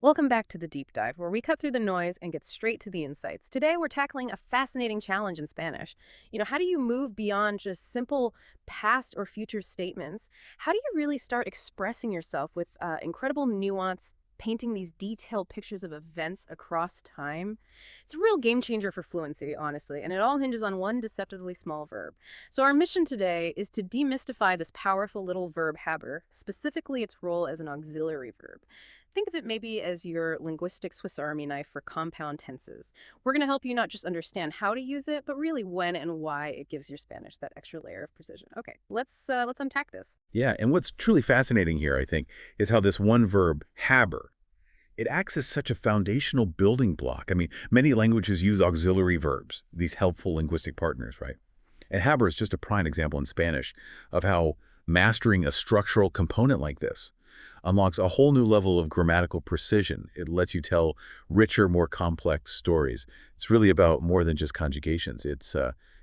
Welcome back to the Deep Dive, where we cut through the noise and get straight to the insights. Today, we're tackling a fascinating challenge in Spanish. How do you move beyond just simple past or future statements? How do you really start expressing yourself with incredible nuance, painting these detailed pictures of events across time? It's a real game changer for fluency, honestly, and it all hinges on one deceptively small verb. So, our mission today is to demystify this powerful little verb, haber, specifically its role as an auxiliary verb. Think of it maybe as your linguistic Swiss Army knife for compound tenses. We're going to help you not just understand how to use it, but really when and why it gives your Spanish that extra layer of precision. Okay, let's unpack this. Yeah, and what's truly fascinating here, I think, is how this one verb, haber, it acts as such a foundational building block. I mean, many languages use auxiliary verbs, these helpful linguistic partners, right? And haber is just a prime example in Spanish of how mastering a structural component like this unlocks a whole new level of grammatical precision. It lets you tell richer, more complex stories. It's really about more than just conjugations. It's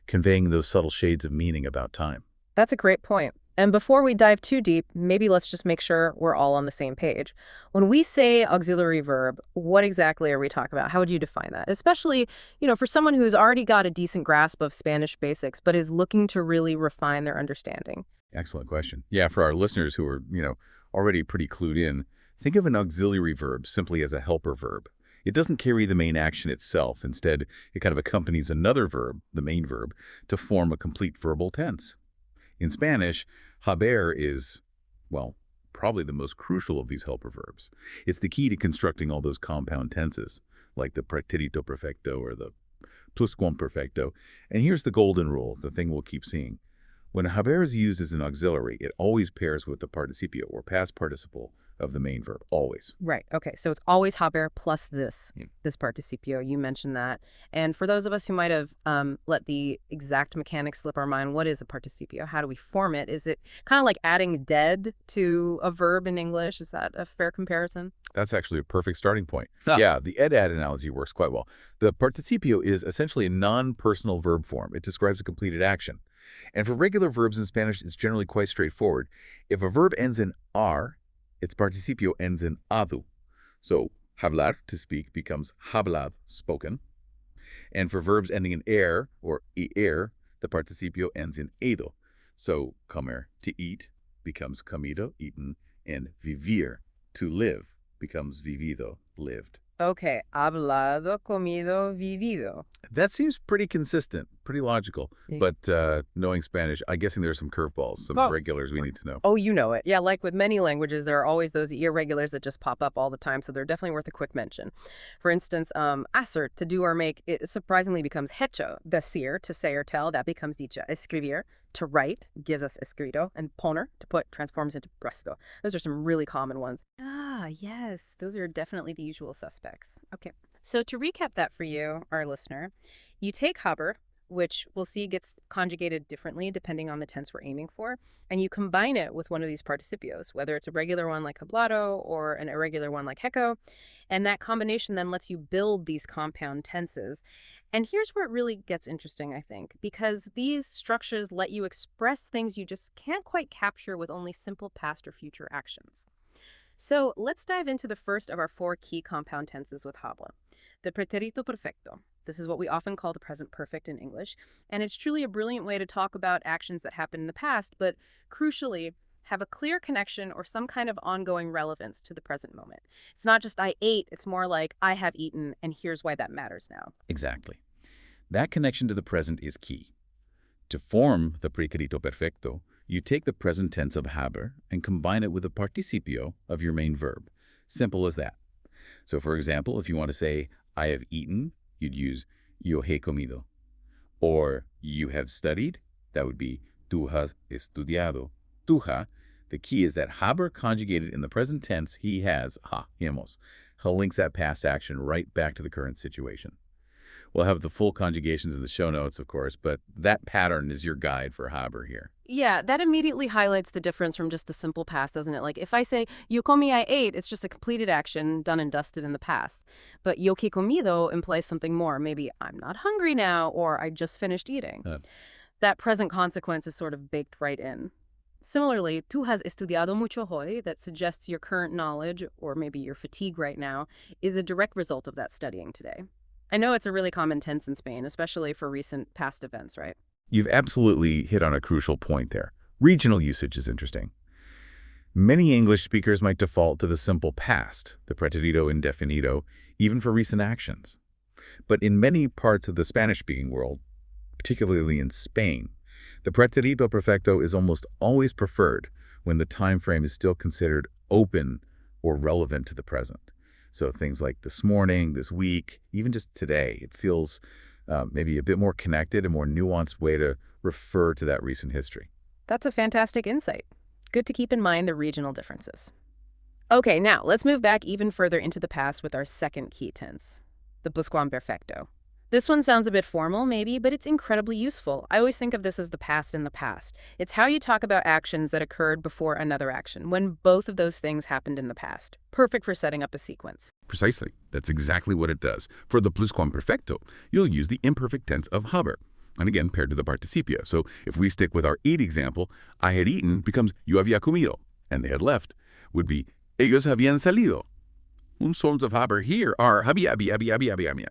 conveying those subtle shades of meaning about time. That's a great point. And before we dive too deep, maybe let's just make sure we're all on the same page. When we say auxiliary verb, what exactly are we talking about? How would you define that? Especially, for someone who's already got a decent grasp of Spanish basics, but is looking to really refine their understanding. Excellent question. Yeah, for our listeners who are, already pretty clued in, think of an auxiliary verb simply as a helper verb. It doesn't carry the main action itself. Instead, it kind of accompanies another verb, the main verb, to form a complete verbal tense. In Spanish, haber is, well, probably the most crucial of these helper verbs. It's the key to constructing all those compound tenses, like the pretérito perfecto or the pluscuamperfecto. And here's the golden rule, the thing we'll keep seeing. When haber is used as an auxiliary, it always pairs with the participio, or past participle, of the main verb, always. Right. Okay. So it's always haber plus this, Yeah. this participio. You mentioned that. And for those of us who might have let the exact mechanics slip our mind, what is a participio? How do we form it? Is it kind of like adding dead to a verb in English? Is that a fair comparison? That's actually a perfect starting point. Yeah, the ed-add analogy works quite well. The participio is essentially a non-personal verb form. It describes a completed action. And for regular verbs in Spanish, it's generally quite straightforward. If a verb ends in ar, its participio ends in ado. So hablar, to speak, becomes hablad, spoken. And for verbs ending in er or ir, the participio ends in edo. So comer, to eat, becomes comido, eaten, and vivir, to live, becomes vivido, lived. Okay. Hablado, comido, vivido. That seems pretty consistent, pretty logical. Yeah. But knowing Spanish, I'm guessing there's some curveballas, some Oh. regulars we need to know. Oh, you know it. Yeah, like with many languages, there are always those irregulars that just pop up all the time, so they're definitely worth a quick mention. For instance, hacer, to do or make, it surprisingly becomes hecho. Decir, to say or tell, that becomes dicho. Escribir, to write, gives us escrito. And poner, to put, transforms into puesto. Those are some really common ones. Ah, yes. Those are definitely the usual suspects. Okay. So to recap that for you, our listener, you take haber, which we'll see gets conjugated differently depending on the tense we're aiming for, and you combine it with one of these participios, whether it's a regular one like hablado or an irregular one like hecho, and that combination then lets you build these compound tenses. And here's where it really gets interesting, I think, because these structures let you express things you just can't quite capture with only simple past or future actions. So let's dive into the first of our four key compound tenses with habla, the pretérito perfecto. This is what we often call the present perfect in English, and it's truly a brilliant way to talk about actions that happened in the past, but crucially, have a clear connection or some kind of ongoing relevance to the present moment. It's not just I ate, it's more like I have eaten, and here's why that matters now. Exactly. That connection to the present is key. To form the pretérito perfecto, you take the present tense of haber and combine it with the participio of your main verb. Simple as that. So for example, if you want to say, I have eaten, you'd use yo he comido. Or you have studied, that would be tú has estudiado. Tuja, the key is that haber conjugated in the present tense, he has, hemos. He links that past action right back to the current situation. We'll have the full conjugations in the show notes, of course, but that pattern is your guide for haber here. Yeah, that immediately highlights the difference from just a simple past, doesn't it? Like if I say, yo comí, I ate, it's just a completed action done and dusted in the past. But yo que comido implies something more. Maybe I'm not hungry now, or I just finished eating. That present consequence is sort of baked right in. Similarly, tú has estudiado mucho hoy, that suggests your current knowledge, or maybe your fatigue right now, is a direct result of that studying today. I know it's a really common tense in Spain, especially for recent past events, right? You've absolutely hit on a crucial point there. Regional usage is interesting. Many English speakers might default to the simple past, the pretérito indefinido, even for recent actions. But in many parts of the Spanish-speaking world, particularly in Spain, the pretérito perfecto is almost always preferred when the time frame is still considered open or relevant to the present. So things like this morning, this week, even just today, it feels maybe a bit more connected, a more nuanced way to refer to that recent history. That's a fantastic insight. Good to keep in mind the regional differences. Okay, now let's move back even further into the past with our second key tense, the pluscuamperfecto. This one sounds a bit formal, maybe, but it's incredibly useful. I always think of this as the past in the past. It's how you talk about actions that occurred before another action, when both of those things happened in the past. Perfect for setting up a sequence. Precisely. That's exactly what it does. For the pluscuamperfecto, you'll use the imperfect tense of Haber, and again paired to the participio. So if we stick with our eat example, I had eaten becomes yo había comido, and they had left would be ellos habían salido. Forms of Haber here are había.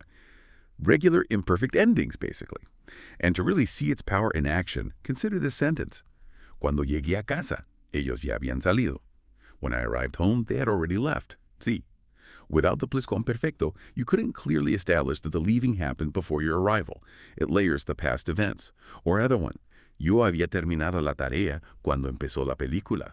Regular imperfect endings, basically. And to really see its power in action, consider this sentence. Cuando llegué a casa, ellos ya habían salido. When I arrived home, they had already left. See, without the pluscuamperfecto, you couldn't clearly establish that the leaving happened before your arrival. It layers the past events. Or other one, yo había terminado la tarea cuando empezó la película.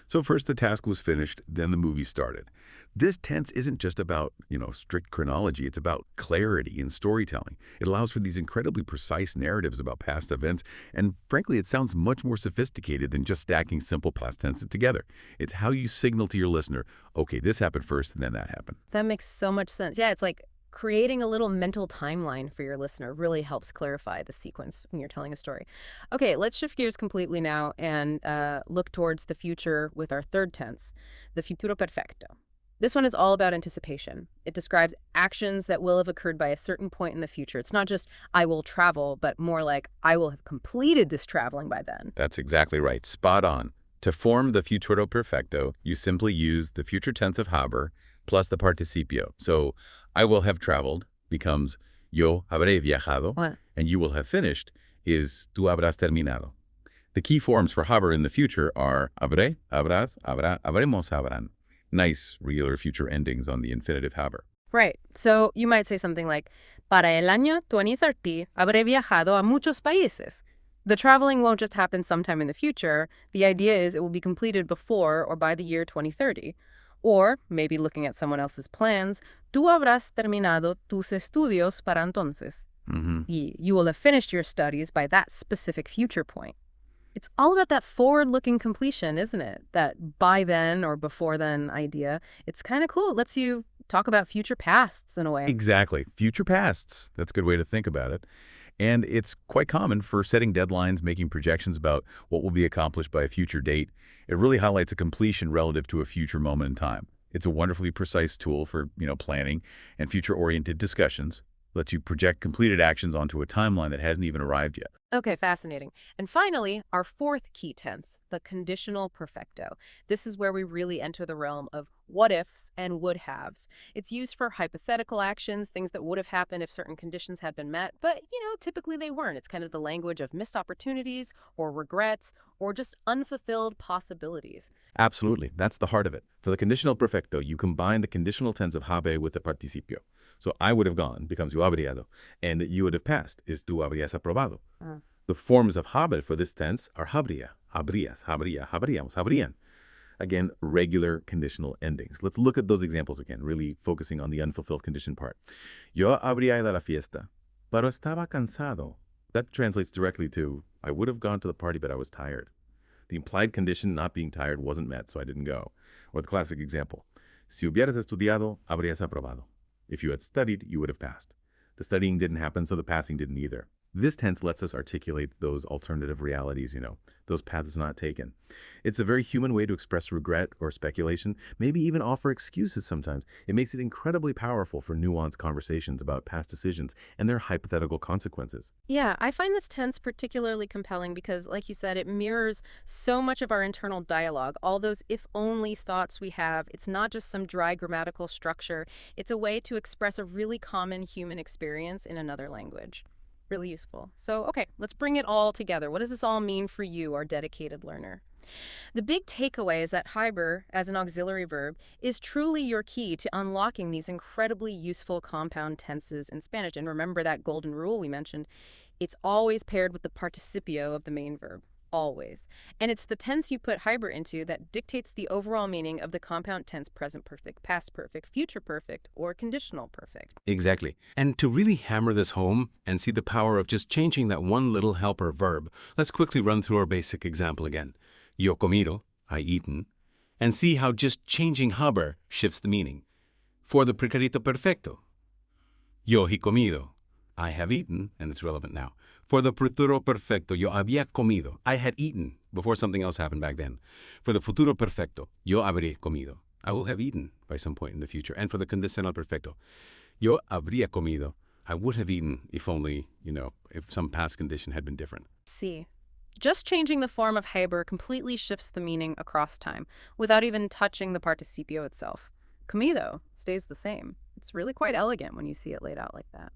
So first the task was finished, then the movie started. This tense isn't just about, strict chronology. It's about clarity in storytelling. It allows for these incredibly precise narratives about past events, and frankly, it sounds much more sophisticated than just stacking simple past tenses together. It's how you signal to your listener, okay, this happened first, and then that happened. That makes so much sense. Yeah, it's like creating a little mental timeline for your listener really helps clarify the sequence when you're telling a story. Okay, let's shift gears completely now and look towards the future with our third tense, the futuro perfecto. This one is all about anticipation. It describes actions that will have occurred by a certain point in the future. It's not just I will travel, but more like I will have completed this traveling by then. That's exactly right. Spot on. To form the futuro perfecto, you simply use the future tense of Haber plus the participio. So I will have traveled becomes yo habré viajado, What? and you will have finished is tú habrás terminado. The key forms for Haber in the future are habré, habrás, habrá, habremos, habrán. Nice, regular future endings on the infinitive Haber. Right. So you might say something like, para el año 2030 habré viajado a muchos países. The traveling won't just happen sometime in the future. The idea is it will be completed before or by the year 2030. Or, maybe looking at someone else's plans, tú habrás terminado tus estudios para entonces. You will have finished your studies by that specific future point. It's all about that forward-looking completion, isn't it? That by then or before then idea. It's kind of cool. It lets you talk about future pasts in a way. Exactly. Future pasts. That's a good way to think about it. And it's quite common for setting deadlines, making projections about what will be accomplished by a future date. It really highlights a completion relative to a future moment in time. It's a wonderfully precise tool for, planning and future-oriented discussions. Lets you project completed actions onto a timeline that hasn't even arrived yet. Okay, fascinating. And finally, our fourth key tense, the conditional perfecto. This is where we really enter the realm of what-ifs and would-haves. It's used for hypothetical actions, things that would have happened if certain conditions had been met, but, typically they weren't. It's kind of the language of missed opportunities or regrets or just unfulfilled possibilities. Absolutely. That's the heart of it. For the conditional perfecto, you combine the conditional tense of habe with the participio. So I would have gone becomes yo habríado, and you would have passed is tú habrías aprobado. The forms of habe for this tense are habría, habrías, habría, habríamos, habrían. Again, regular conditional endings. Let's look at those examples again, really focusing on the unfulfilled condition part. Yo habría ido a la fiesta, pero estaba cansado. That translates directly to I would have gone to the party, but I was tired. The implied condition, not being tired, wasn't met, so I didn't go. Or the classic example, si hubieras estudiado, habrías aprobado. If you had studied, you would have passed. The studying didn't happen, so the passing didn't either. This tense lets us articulate those alternative realities, those paths not taken. It's a very human way to express regret or speculation, maybe even offer excuses sometimes. It makes it incredibly powerful for nuanced conversations about past decisions and their hypothetical consequences. Yeah, I find this tense particularly compelling because, like you said, it mirrors so much of our internal dialogue, all those if only thoughts we have. It's not just some dry grammatical structure, it's a way to express a really common human experience in another language. Really useful. So, okay, let's bring it all together. What does this all mean for you, our dedicated learner? The big takeaway is that Haber, as an auxiliary verb, is truly your key to unlocking these incredibly useful compound tenses in Spanish. And remember that golden rule we mentioned? It's always paired with the participio of the main verb. Always. And it's the tense you put Haber into that dictates the overall meaning of the compound tense present perfect, past perfect, future perfect, or conditional perfect. Exactly. And to really hammer this home and see the power of just changing that one little helper verb, let's quickly run through our basic example again. Yo comido, I eaten, and see how just changing Haber shifts the meaning. For the precarito perfecto, yo he comido, I have eaten, and it's relevant now. For the futuro perfecto, yo había comido, I had eaten before something else happened back then. For the futuro perfecto, yo habré comido, I will have eaten by some point in the future. And for the condicional perfecto, yo habría comido, I would have eaten if only, if some past condition had been different. See. Just changing the form of Haber completely shifts the meaning across time, without even touching the participio itself. Comido stays the same. It's really quite elegant when you see it laid out like that.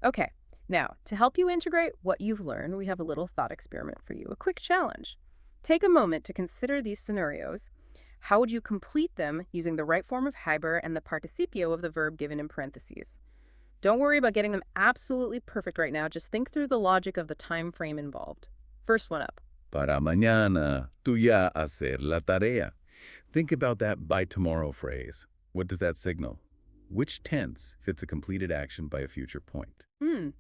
Okay, now, to help you integrate what you've learned, we have a little thought experiment for you, a quick challenge. Take a moment to consider these scenarios. How would you complete them using the right form of Haber and the participio of the verb given in parentheses? Don't worry about getting them absolutely perfect right now. Just think through the logic of the time frame involved. First one up. Para mañana, tú ya hacer la tarea. Think about that by tomorrow phrase. What does that signal? Which tense fits a completed action by a future point?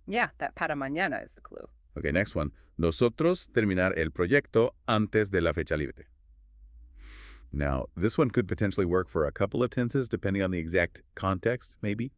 Yeah, that para mañana is the clue. Okay, next one. Nosotros terminar el proyecto antes de la fecha libre. Now, this one could potentially work for a couple of tenses, depending on the exact context, maybe.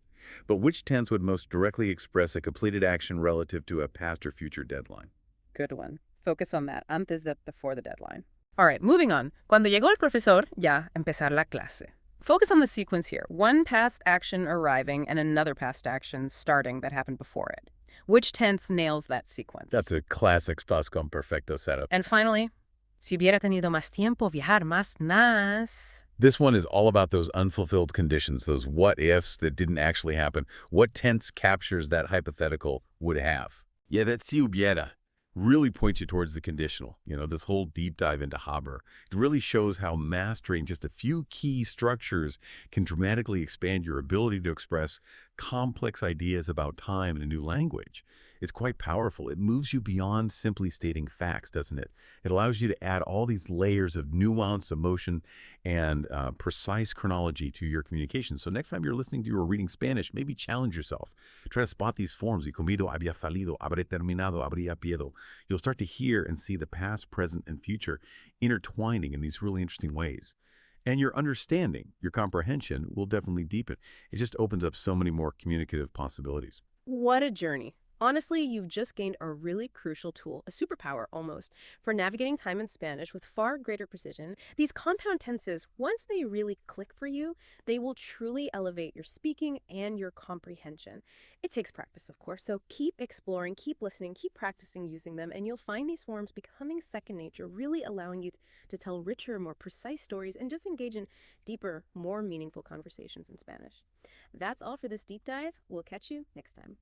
But which tense would most directly express a completed action relative to a past or future deadline? Good one. Focus on that. Antes de before the deadline. All right, moving on. Cuando llegó el profesor, ya empezar la clase. Focus on the sequence here. One past action arriving and another past action starting that happened before it. Which tense nails that sequence? That's a classic perfecto setup. And finally, si hubiera tenido más tiempo viajar más. This one is all about those unfulfilled conditions, those what-ifs that didn't actually happen. What tense captures that hypothetical would have? Yeah, that si hubiera really points you towards the conditional. This whole deep dive into Haber. It really shows how mastering just a few key structures can dramatically expand your ability to express complex ideas about time in a new language. It's quite powerful. It moves you beyond simply stating facts, doesn't it? It allows you to add all these layers of nuance, emotion, and precise chronology to your communication. So next time you're listening to or reading Spanish, maybe challenge yourself. Try to spot these forms. Y comido, había salido, habré terminado, habría piedo. You'll start to hear and see the past, present, and future intertwining in these really interesting ways. And your understanding, your comprehension will definitely deepen. It just opens up so many more communicative possibilities. What a journey. Honestly, you've just gained a really crucial tool, a superpower almost, for navigating time in Spanish with far greater precision. These compound tenses, once they really click for you, they will truly elevate your speaking and your comprehension. It takes practice, of course, so keep exploring, keep listening, keep practicing using them, and you'll find these forms becoming second nature, really allowing you to tell richer, more precise stories and just engage in deeper, more meaningful conversations in Spanish. That's all for this deep dive. We'll catch you next time.